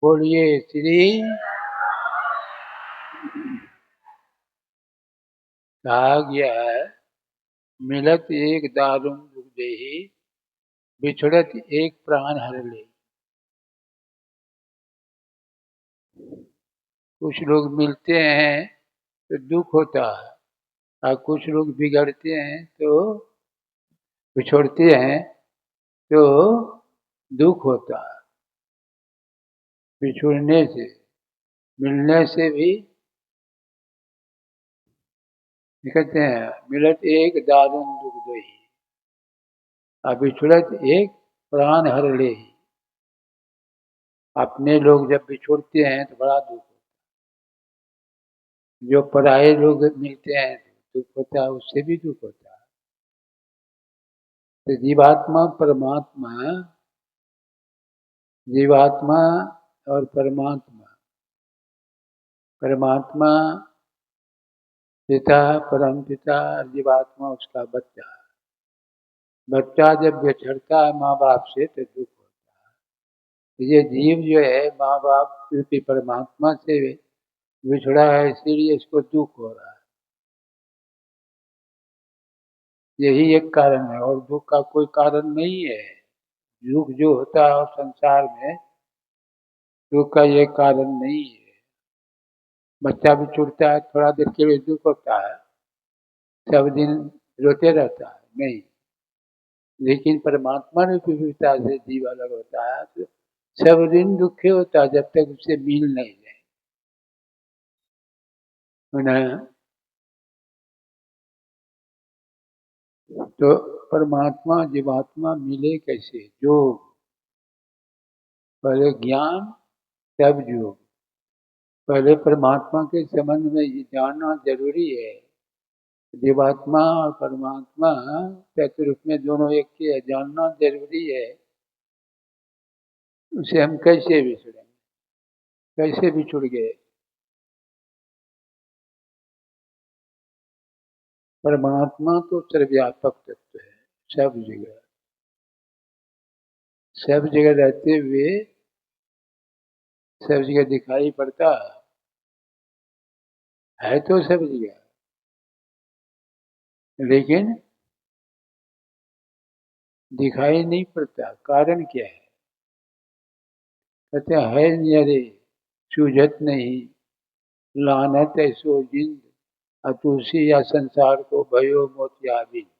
बोलिए श्री। कहा गया है, मिलत एक दारुण दुख देही, बिछड़त एक प्राण हर ले। कुछ लोग मिलते हैं तो दुख होता है, और कुछ लोग बिगड़ते हैं तो बिछोड़ते हैं तो दुख होता है। बिछुड़ने से, मिलने से भी कहते हैं मिलत एक दारुण दुख देही, और बिछड़त एक प्राण हर ले। अपने लोग जब बिछुड़ते हैं तो बड़ा दुख होता है, जो पराये लोग मिलते हैं तो दुख होता है, उससे भी दुख होता है। तो जीवात्मा और परमात्मा, परमात्मा पिता, परम पिता, जीवात्मा उसका बच्चा। बच्चा जब बिछड़ता है माँ बाप से तो दुख होता है। ये जीव जो है माँ बाप रूपी परमात्मा से बिछड़ा है, इसीलिए इसको दुख हो रहा है। यही एक कारण है, और दुख का कोई कारण नहीं है। दुख जो होता है संसार में, दुख का ये कारण नहीं है। बच्चा भी छूटता है, थोड़ा देर के लिए दुख होता है, सब दिन रोते रहता है नहीं। लेकिन परमात्मा ने पिता से जीव अलग होता है तो सब दिन दुखी होता है, जब तक उससे मिल नहीं जाए। तो परमात्मा जीवात्मा मिले कैसे? जो पहले ज्ञान तब योग। पहले परमात्मा के संबंध में ये जानना जरूरी है। जीवात्मा और परमात्मा चतुर्थ में दोनों एक के जानना जरूरी है। उसे हम कैसे बिछड़ेंगे? कैसे बिछुड़ गए? परमात्मा तो सर्वव्यापक तत्व है, सब जगह रहते हुए सब जगह दिखाई पड़ता है तो सब जगह, लेकिन दिखाई नहीं पड़ता। कारण क्या है? कहते है नियरे सूझत नहीं, लानत ऐसो जिंद, अतुलसी या संसार को भयो मोतियाबिंद।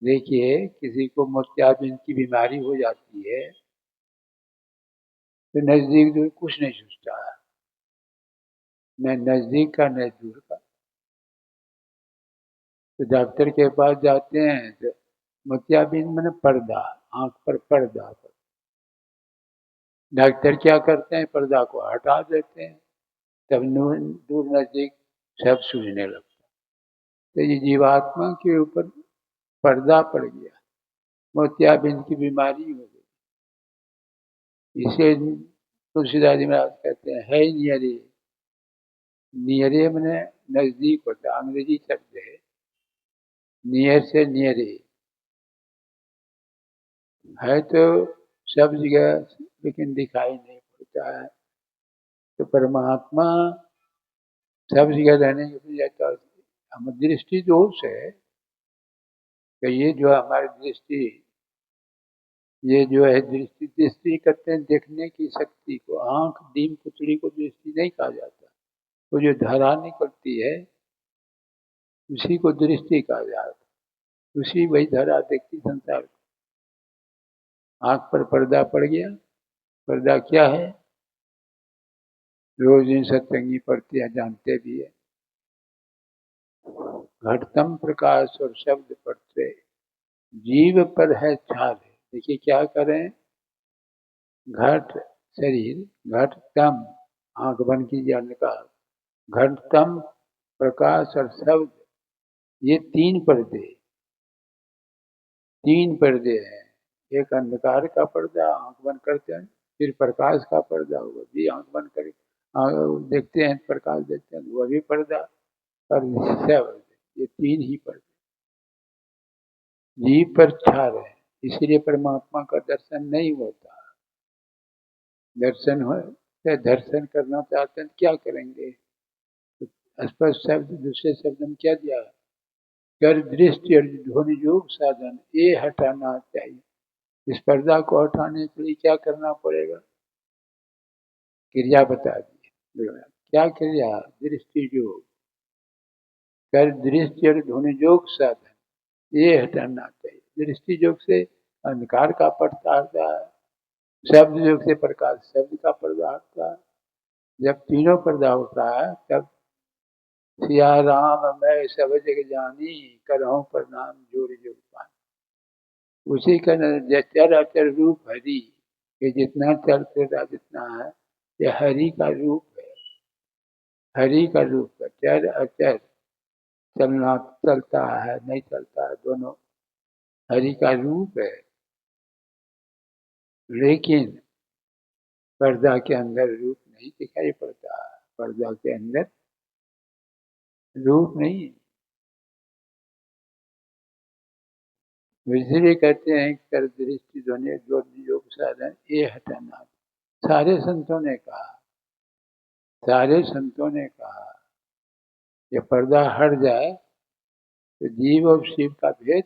देखिए, किसी को मोतियाबिंद की बीमारी हो जाती है तो नजदीक दूर कुछ नहीं सोचता है, न नजदीक का न दूर का। तो डॉक्टर के पास जाते हैं तो मोतियाबिंद मैंने पर्दा, आंख पर पर्दा। डॉक्टर क्या करते हैं? पर्दा को हटा देते हैं, तब दूर नजदीक सब सूझने लगता। तो ये जीवात्मा के ऊपर पर्दा पड़ गया, मोतियाबिंद की बीमारी हो गई। इसे तुलसीदास जी महाराज कहते हैं है नियरे। नियरे मैंने नजदीक होता है, अंग्रेजी शब्द है। नियर से नियरे है तो सब जगह, लेकिन दिखाई नहीं पड़ता है। तो परमात्मा सब जगह रहने के लिए जाता है। हम दृष्टि दोष है कि ये जो हमारी दृष्टि, ये जो है दृष्टि, दृष्टि करते हैं देखने की शक्ति को। आंख दीम पुतली को दृष्टि नहीं कहा जाता। वो जो धारा निकलती है उसी को दृष्टि कहा जाता है। उसी वही धारा देखती संसार को। आंख पर पर्दा पड़ गया। पर्दा क्या है? रोज इन सत्संगी पढ़ते हैं, जानते भी है। घटतम प्रकाश और शब्द पढ़ते जीव पर है छाल। देखिए क्या करें? घट शरीर, घटतम आंख बंद कीजिए, अंधकार, घटतम प्रकाश और शब्द, ये तीन पर्दे हैं। एक अंधकार का पर्दा, आंख बंद करते हैं। फिर प्रकाश का पर्दा, वो भी आंख बंद कर देखते हैं, प्रकाश देखते हैं, वो भी पर्दा। और शब्द, ये तीन ही पर्दे जीव पर छा रहे हैं, इसीलिए परमात्मा का दर्शन नहीं होता। दर्शन हो, दर्शन करना चाहते हैं तो क्या करेंगे? तो स्पष्ट शब्द, दूसरे शब्द में क्या दिया? कर दृष्टि और ध्वनि योग साधन ये हटाना चाहिए। इस पर्दा को हटाने के लिए क्या करना पड़ेगा? क्रिया बता दी। क्या क्रिया? दृष्टि योग, कर दृष्टि और ध्वनि योग साधन ये हटाना चाहिए। दृष्टि योग से अंधकार का पर्दा हटता है, शब्द योग से प्रकाश शब्द का पर्दा हटता है। जब तीनों पर्दा होता है तब सिया राम मैं सब जग जानी, करहूं प्रणाम जोड़ जोड़ पानी। उसी का चर अचर रूप हरि, ये जितना चल फिर जितना है ये हरि का रूप है। हरि का रूप है, चर अचर, चलना चलता है नहीं चलता है दोनों हरि का रूप है। लेकिन पर्दा के अंदर रूप नहीं दिखाई पड़ता, पर्दा के अंदर रूप नहीं। इसलिए कहते हैं कर दृष्टि ध्वनि जो योग साधन ये हटाना। सारे संतों ने कहा, सारे संतों ने कहा ये पर्दा हट जाए तो जीव और शिव का भेद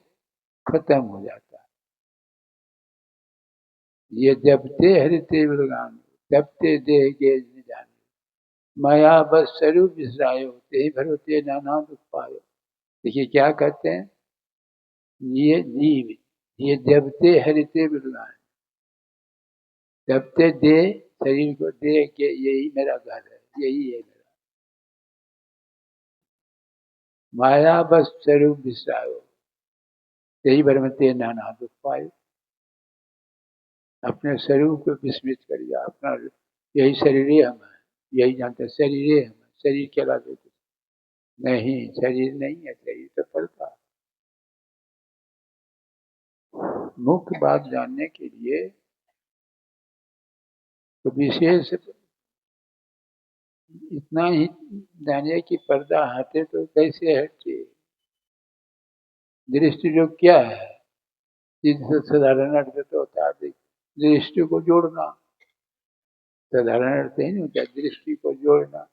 खत्म हो जाता है। ये जब ते हरिते बलगान, तब ते देह गेज न जाने, माया बस स्वरूप विसरायो, ते भरोते नाना दुख पायो। देखिए क्या कहते हैं, ये जीव, ये जब ते हरिते बलगान, तब ते दे, शरीर को दे के यही मेरा घर है, यही है मेरा। माया बस स्वरूप विसरायो, यही भरमते नाना दुख पायो। अपने स्वरूप को विस्मृत कर दिया, अपना यही शरीर ही हम है, यही जानते शरीर ही हम है, शरीर के अलावा कुछ नहीं, शरीर नहीं है, शरीर तो पड़ता। मुख्य बात जानने के लिए तो विशेष इतना ही जानिए कि पर्दा हटे तो कैसे हटे। दृष्टि जो क्या है, जिससे साधारण अर्थ तो होता है दृष्टि को जोड़ना, साधारण अर्थ ही नहीं होता, दृष्टि को जोड़ना,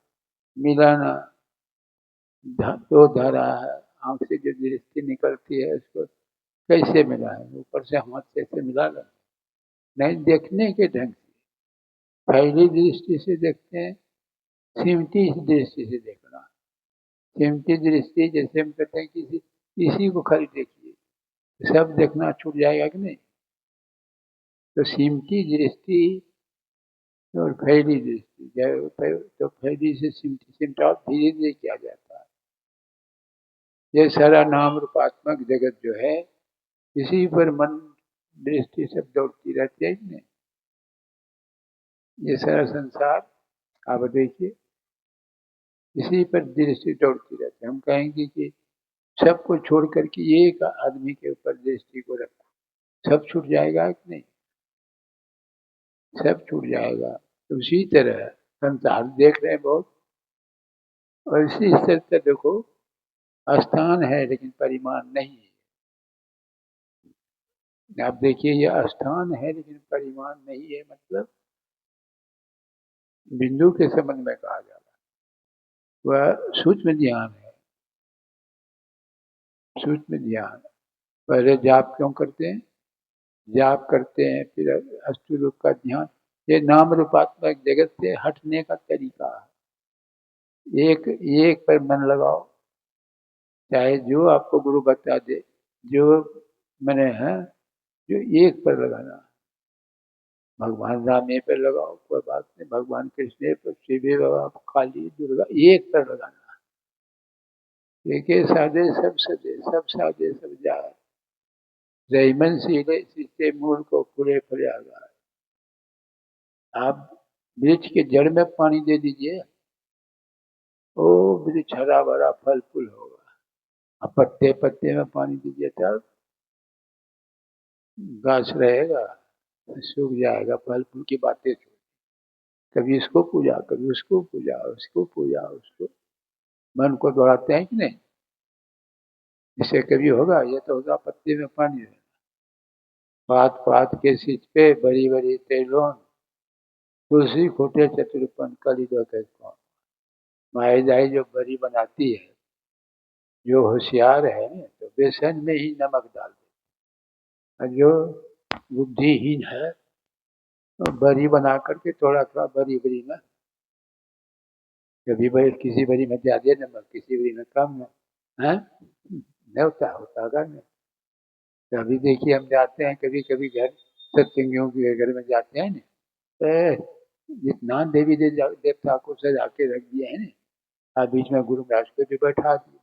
मिलाना। दो धारा है, आंख से जो दृष्टि निकलती है उसको कैसे मिला है? ऊपर से हाथ से ऐसे मिला लो नहीं, देखने के ढंग से। पहली दृष्टि से देखते हैं, सिमटी दृष्टि से देखना। सिमटी दृष्टि जैसे हम कहते हैं किसी को खाली देखिए, सब देखना छूट जाएगा कि नहीं? तो सिमटी दृष्टि और फैली दृष्टि, तो फैली से सिमटी सिमटा धीरे धीरे किया जाता है। ये सारा नाम रूपात्मक जगत जो है इसी पर मन दृष्टि सब दौड़ती रहती है नहीं? ये सारा संसार आप देखिए इसी पर दृष्टि दौड़ती रहती है। हम कहेंगे कि सबको छोड़ करके एक आदमी के ऊपर दृष्टि को रखो, सब छूट जाएगा कि नहीं? सब छूट जाएगा। तो उसी तरह संसार देख रहे हैं बहुत, और इसी स्तर से देखो स्थान है लेकिन परिमाण नहीं है। आप देखिए ये स्थान है लेकिन परिमाण नहीं है, मतलब बिंदु के संबंध में कहा जा रहा है। वह सूक्ष्म ध्यान है, सूक्ष्म ध्यान। पहले जाप क्यों करते हैं? जाप करते हैं, फिर अष्ट रूप का ध्यान। ये नाम रूपात्मक जगत से हटने का तरीका है। एक एक पर मन लगाओ, चाहे जो आपको गुरु बता दे, जो मैंने है, जो एक पर लगाना। भगवान राम ए पर लगाओ कोई बात नहीं, भगवान कृष्ण पर, शिव बाबा, काली, दुर्गा, एक पर लगाना। एक साधे सब सदे, सब साधे सब जाए, रहीमन सीधे सीधे मूल को पूरे फले आगार। आप वृक्ष के जड़ में पानी दे दीजिए, ओ वृक्ष हरा भरा फल फूल होगा। अब पत्ते पत्ते में पानी दीजिए तब गाछ रहेगा, सूख जाएगा। फल फूल की बातें छोड़, कभी इसको पूजा, कभी उसको पूजा, उसको पूजा, उसको मन को दौड़ाते हैं कि नहीं? इससे कभी होगा? ये तो होगा पत्ते में पानी देना। पात पात के सिच पे बड़ी बड़ी तेलोन, तुलसी खोटे चतुरपन कली दो के कौन। मायाजाई जो बड़ी बनाती है, जो होशियार है ना, तो बेसन में ही नमक डाल दे। और जो बुद्धिहीन है, तो बड़ी बना करके थोड़ा थोड़ा बड़ी बड़ी में, कभी बड़ी किसी बड़ी में ज्यादा नमक, किसी बड़ी में कम है, नहीं होता होगा नहीं। तो अभी देखिए हम जाते हैं कभी कभी घर, सत्संगियों के घर में जाते हैं ना, तो जितना देवी देवता को सजा के रख दिए हैं ना, और बीच में गुरु महाराज को भी बैठा दिए,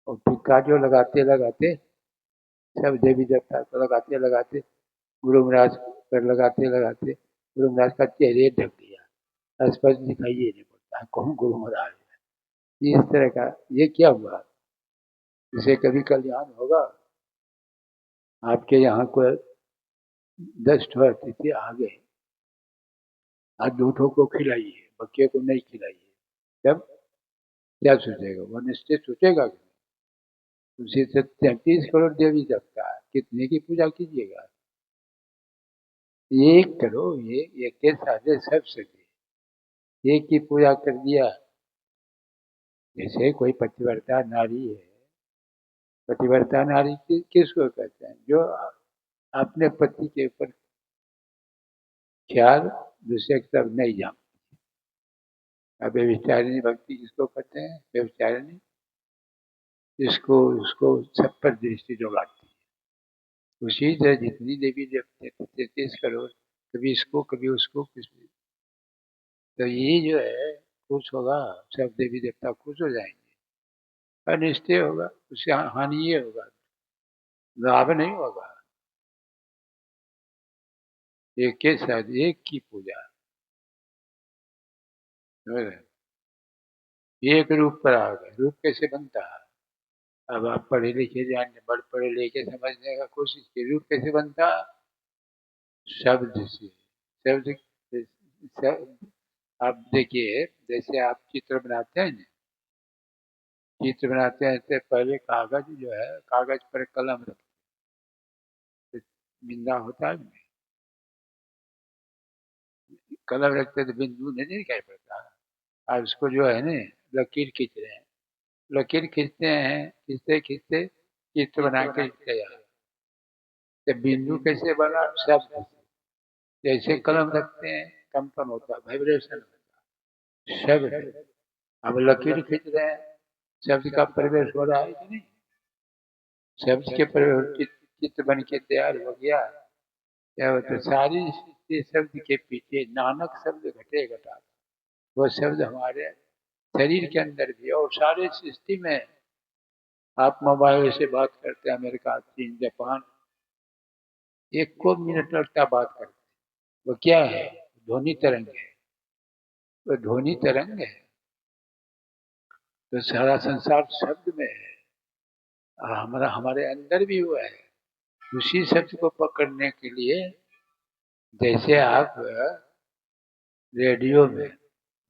और टिक्का जो लगाते लगाते, सब देवी देवता को लगाते लगाते, गुरु महाराज पर लगाते लगाते गुरु महाराज का चेहरे ढक दिया, स्पष्ट दिखाई ही नहीं पड़ता कौन गुरु महाराज है। इस तरह का ये क्या हुआ, इसे कभी कल्याण होगा। आपके यहाँ कोई 10 ठो अतिथि आ गए, आज 2 ठो को खिलाइए, बच्चे को नहीं खिलाइए, तब क्या सोचेगा वो, निश्चित सोचेगा कि उसी से 33 करोड़ देवी देवता है, कितने की पूजा कीजिएगा। एक करो, ये एक के साथ सब सके, एक की पूजा कर दिया। जैसे कोई पतिव्रता नारी है, पतिव्रता नारी किसको कहते हैं, जो अपने पति के ऊपर ख्याल दूसरे की तरफ नहीं जाम। अब व्यभिचारिणी भक्ति किसको कहते हैं, व्यभिचारिणी जिसको उसको सब पर दृष्टि लगाती है। उसी तरह जितनी देवी देवते 33 करोड़, कभी इसको कभी उसको, किसी, तो ये जो है खुश होगा, सब देवी देवता खुश हो जाएंगे, अनिष्ट होगा, उससे हानि ये होगा, लाभ नहीं होगा। एक के साथ एक की पूजा, एक रूप पर आ गए। रूप कैसे बनता है, अब आप पढ़े लिखे जानने, बड़ पढ़े लिखे समझने का कोशिश की, रूप कैसे बनता, शब्द से। शब्द आप देखिए, जैसे आप चित्र बनाते हैं ना, चित्र बनाते हैं तो पहले कागज जो है, कागज पर कलम रखते, बिंदा होता है, कलम रखते तो बिंदु नहीं दिखाई पड़ता। और उसको जो है ना, लकीर खींच रहे हैं, लकीर खींचते हैं, खींचते खींचते चित्र बना के तैयार। तो बिंदु कैसे बना, शब्द से। जैसे कलम रखते हैं, कंपन होता है, वाइब्रेशन होता है, शब्द। अब लकीर खींच रहे हैं, शब्द का प्रवेश हो रहा है कि नहीं, शब्द के प्रवेश, चित्र बन के तैयार हो गया। क्या होता है, सारी सृष्टि शब्द के पीछे, नानक शब्द घटे घटा, वो शब्द हमारे शरीर के अंदर भी, और सारे सृष्टि में। आप मोबाइल से बात करते हैं, अमेरिका, चीन, जापान, एक को मिनट लगता बात करते, वो क्या है, ध्वनि तरंग है, वो ध्वनि तरंग है। तो सारा संसार शब्द में है, और हमारा हमारे अंदर भी हुआ है। उसी शब्द को पकड़ने के लिए, जैसे आप रेडियो में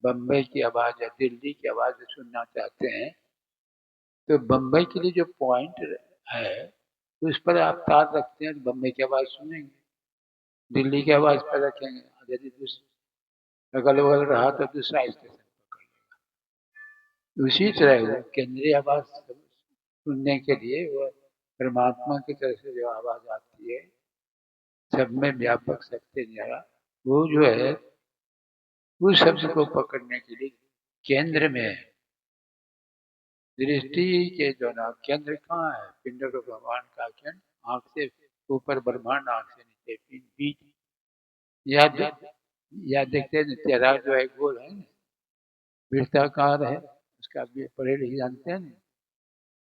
बम्बई की आवाज या दिल्ली की आवाज सुनना चाहते हैं, तो बम्बई के लिए जो पॉइंट है, उस पर आप तार रखते हैं, बम्बई की आवाज सुनेंगे। दिल्ली की आवाज पर रखेंगे, यदि अगल बगल रहा तो दूसरा स्टेशन पकड़ लेगा। उसी तरह वो केंद्रीय आवाज सुनने के लिए, वो परमात्मा की तरफ से जो आवाज आती है, सब में व्यापक सत्य न्यारा, वो जो है उस शब्द को पकड़ने के लिए केंद्र में है। दृष्टि के जो ना केंद्र कहाँ है, पिंड को भगवान का केंद्र, आंख से ऊपर ब्रह्मांड, आंख से नीचे बीच। या देखते हैं तेरा जो है गोल है ना, वृत्ताकार है, उसका भी पढ़े लिखे जानते हैं ना,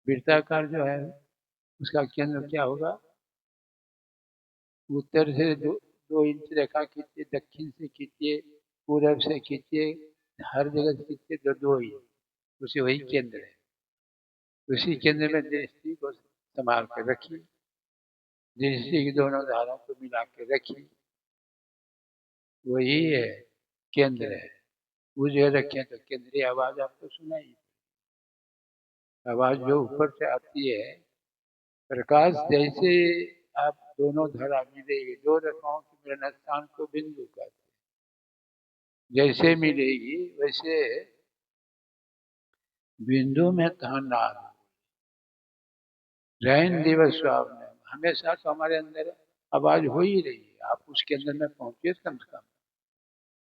वृत्ताकार जो है उसका केंद्र क्या होगा, उत्तर से 2 इंच रेखा खींचिए, दक्षिण से खींचिए, पूरब से खींचिए, हर जगह से खींचिए, 2 2 इंच, उसे वही केंद्र है। उसी केंद्र में दृष्टि को संभाल कर रखिए, दृष्टि की दोनों धारों को मिला के रखिए, वही है केंद्र है। वो जो रखें तो केंद्रीय आवाज आपको सुनाई, आवाज जो ऊपर से आती है, प्रकाश जैसे आप दोनों धारा मिलेगी, दो रेखाओं के मिलन स्थान को बिंदु कहते हैं। जैसे मिलेगी वैसे बिंदु में कहा नाद रैन दिवस स्वामी हमेशा तो हमारे अंदर आवाज हो ही रही है। आप उसके अंदर में पहुंचे कम से कम,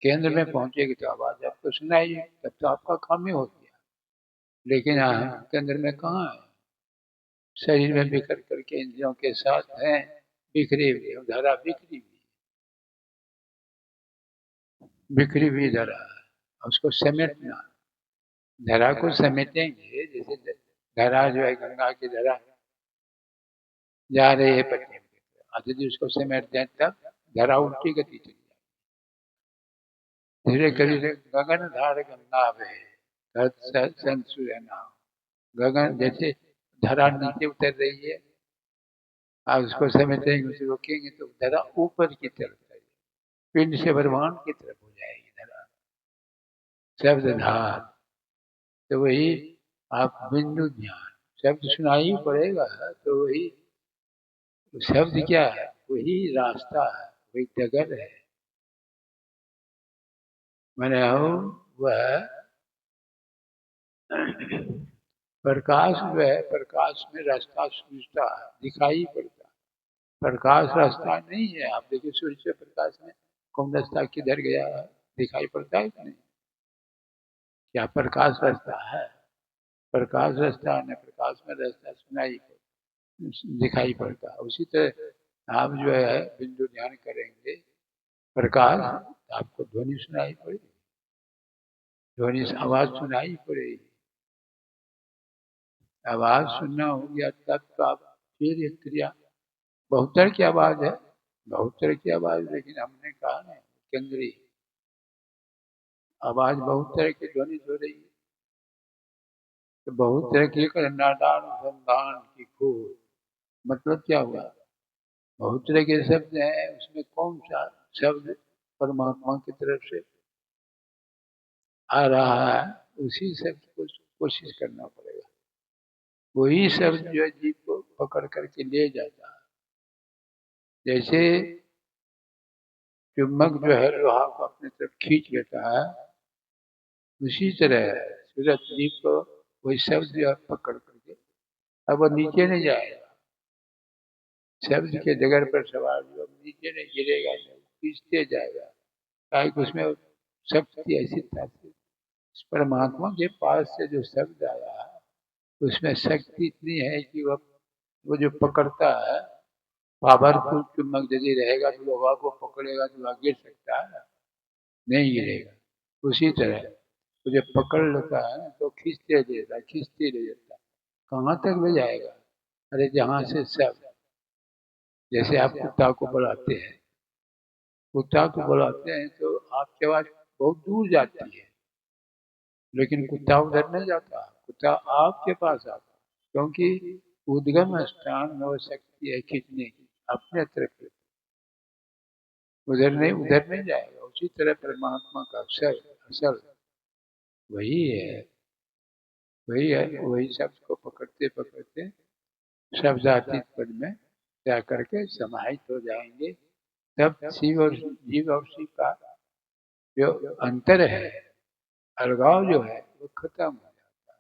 केंद्र में पहुंचेगी तो आवाज आपको सुनाई, तब तो आपका काम ही हो गया। लेकिन हम केंद्र में कहाँ है, शरीर में बिखर करके इंद्रियों के साथ हैं, बिखरी हुई धरा, बिखरी हुई धरा, उसको समेटना, धरा को समेटेंगे। जैसे धरा जो है गंगा की धरा जा रही है पश्चिम की तरफ, यदि उसको समेट दें तब धरा उल्टी गति चली जाए। धीरे धीरे गगन धार गंगा बहे संत सूर्य नाम, गगन जैसे धरा नीचे उतर रही है, आप उसको समेटेंगे, उसे रोकेंगे तो धरा ऊपर की तरफ जाएगी, पिंड से ब्रह्मांड की तरफ हो जाएगी धरा, शब्द धार। तो वही आप बिंदु ध्यान, शब्द सुनाई पड़ेगा तो वही शब्द क्या है, वही रास्ता है, वही डगर है। मैंने वह प्रकाश जो है, प्रकाश में रास्ता सूझता है, दिखाई पड़ता है। प्रकाश रास्ता नहीं है। आप देखिए सूर्य से प्रकाश में कौन रास्ता किधर गया दिखाई पड़ता है कि नहीं? क्या प्रकाश रास्ता है? प्रकाश रास्ता न प्रकाश में रास्ता सुनाई दिखाई पड़ता है। उसी तरह आप जो है बिंदु ध्यान करेंगे प्रकाश, आपको ध्वनि सुनाई पड़ेगी, ध्वनि से आवाज सुनाई पड़ेगी। आवाज सुनना हो गया तब तो आप फिर एक क्रिया, बहुतर की आवाज है, बहुतर की आवाज, लेकिन हमने कहा ना केंद्रीय आवाज बहुत तरह की ध्वनि हो रही है। तो बहुत तरह की नादान संधान की खोज, मतलब क्या हुआ, बहुत तरह के शब्द हैं, उसमें कौन सा शब्द परमात्मा की तरफ से आ रहा है, उसी शब्द को कोशिश करना पड़ेगा। वही शब्द जो है जीव को पकड़ करके ले जाता है। जैसे चुम्बक जो है लोहा को अपनी तरफ खींच लेता है, उसी तरह सूरज जीव को वही शब्द जो है पकड़ करके, अब वो नीचे नहीं जाएगा, शब्द के जगह पर सवार जो नीचे नहीं गिरेगा, नहीं खींचते जाएगा, ताकि उसमें शक्ति ऐसी था। परमात्मा के पास से जो शब्द आया है उसमें शक्ति इतनी है कि वो जो पकड़ता है, पावरफुल चुम्बक यदि रहेगा तो लोहा को पकड़ेगा तो वह गिर सकता है, नहीं गिरेगा। उसी तरह वो जब पकड़ लेता है तो खींचते देता, खींचते ले जाता, कहाँ तक ले जाएगा? अरे जहाँ से शब्द, जैसे आप कुत्ता को बुलाते हैं, कुत्ता को बुलाते हैं तो आपके आवाज बहुत दूर जाती है, लेकिन कुत्ता उधर नहीं जाता, कुत्ता आपके पास आता, क्योंकि उद्गम स्थान में वो शक्ति है खींचने की, अपने तरफ उधर नहीं जाएगा। उसी तरह परमात्मा का अक्षर असल वही है, वही है, वही शब्द को पकड़ते पकड़ते शब्दातीत पद में जा करके समाहित हो जाएंगे। तब शिव और जीव और शिव का जो अंतर है, अलगाव जो है वो खत्म हो जाता है।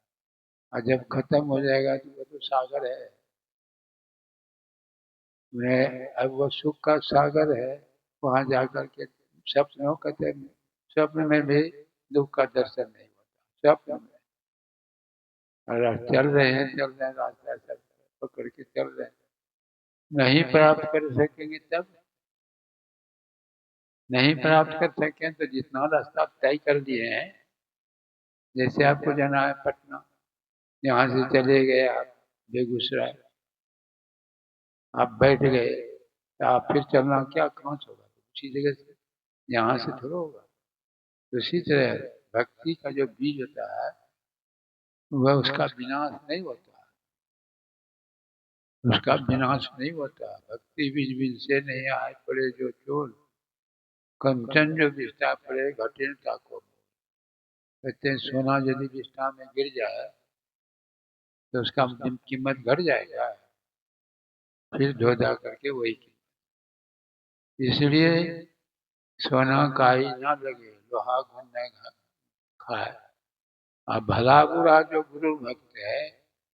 और जब खत्म हो जाएगा तो वो तो सागर है, मैं अब वो सुख का सागर है, वहां जाकर के स्वप्न कहते हैं, स्वप्न में भी दुख का दर्शन नहीं होता स्वप्न में। और चल रहे हैं रास्ता चल पकड़ के चल रहे हैं, नहीं प्राप्त कर सकेंगे तब, नहीं प्राप्त कर सकें तो जितना रास्ता तय कर दिए हैं, जैसे आपको जाना है पटना, यहाँ से चले गए आप बेगूसराय, आप बैठ गए तो आप फिर चलना क्या, कहाँ से होगा, उसी जगह से, यहाँ से थोड़ा होगा। तो इसी तरह भक्ति का जो बीज होता है वह उसका विनाश नहीं होता, उसका विनाश नहीं होता। भक्ति बीज बीज से नहीं आए पड़े जो चोर, कंचन जो बिस्ता पड़े घटे ताको। कहते हैं सोना यदि बिस्ता में गिर जाए तो उसका कीमत घट जाएगा, फिर धो धा करके वही कीमत। इसलिए सोना काई ना लगे दोहा गुण नहीं खाए। अब भला बुरा जो गुरु भक्त है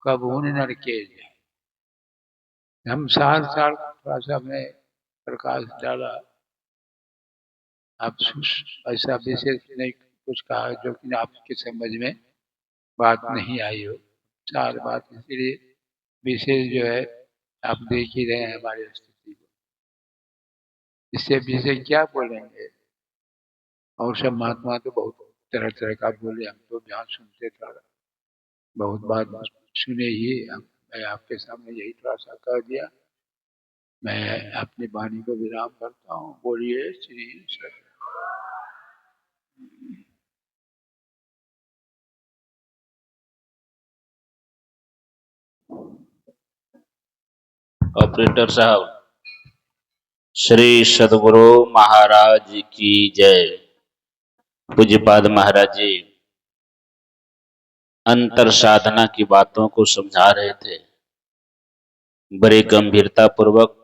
कब उन नरके जाए। हम साल साल थोड़ा सा हमने प्रकाश डाला। आप ऐसा विशेष नहीं कुछ कहा जो कि आपकी समझ में बात नहीं आई हो। चार बात इसलिए विशेष जो है आप देख ही रहे हैं हमारी स्थिति को। इससे विशेष क्या बोलेंगे। और सब महात्मा तो बहुत तरह तरह का बोले, हम तो ध्यान सुनते था, बहुत बात सुने ही। मैं आपके सामने यही थोड़ा सा कह दिया। मैं अपनी वाणी को विराम करता हूँ। बोलिए श्री सत्य। ऑपरेटर साहब, श्री सदगुरु महाराज की जय। पूज्यपाद महाराज जी अंतर साधना की बातों को समझा रहे थे बड़े गंभीरता पूर्वक।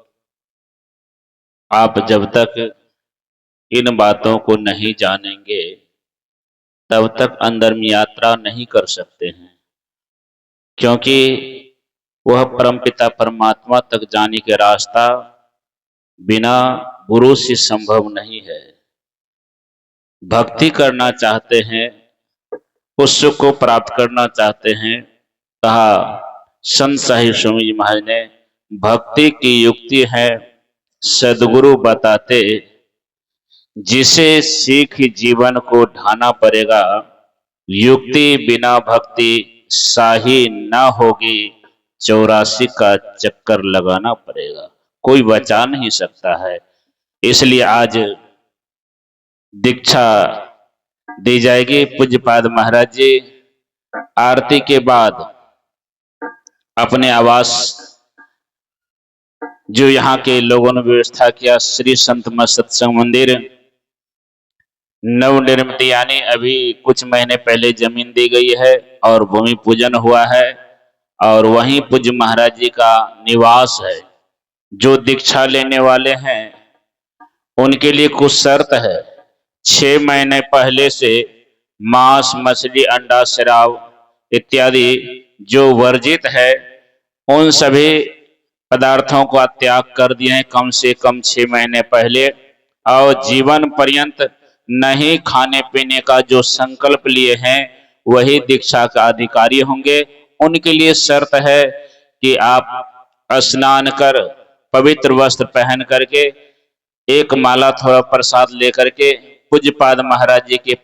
आप जब तक इन बातों को नहीं जानेंगे तब तक अंदर में यात्रा नहीं कर सकते हैं, क्योंकि वह परमपिता परमात्मा तक जाने का रास्ता बिना गुरु से संभव नहीं है। भक्ति करना चाहते हैं, उस सुख को प्राप्त करना चाहते हैं, कहा संत साहिब स्वामी जी महाराज ने, भक्ति की युक्ति है सदगुरु बताते, जिसे सीख जीवन को ढाना पड़ेगा। युक्ति बिना भक्ति साही न होगी, 84 का चक्कर लगाना पड़ेगा, कोई बचा नहीं सकता है। इसलिए आज दीक्षा दी जाएगी। पूज्यपाद महाराज जी आरती के बाद अपने आवास जो यहाँ के लोगों ने व्यवस्था किया, श्री संत मत सत्संग मंदिर नवनिर्मित, यानी अभी कुछ महीने पहले जमीन दी गई है और भूमि पूजन हुआ है, और वहीं पूज्य महाराज जी का निवास है। जो दीक्षा लेने वाले हैं उनके लिए कुछ शर्त है। 6 महीने पहले से मांस, मछली, अंडा, शराब इत्यादि जो वर्जित है उन सभी पदार्थों का त्याग कर दिए हैं कम से कम 6 महीने पहले, और जीवन पर्यंत नहीं खाने पीने का जो संकल्प लिए हैं वही दीक्षा का अधिकारी होंगे। उनके लिए शर्त है कि आप स्नान कर पवित्र वस्त्र पहन करके एक माला थोड़ा प्रसाद लेकर के पूज्यपाद महाराज जी के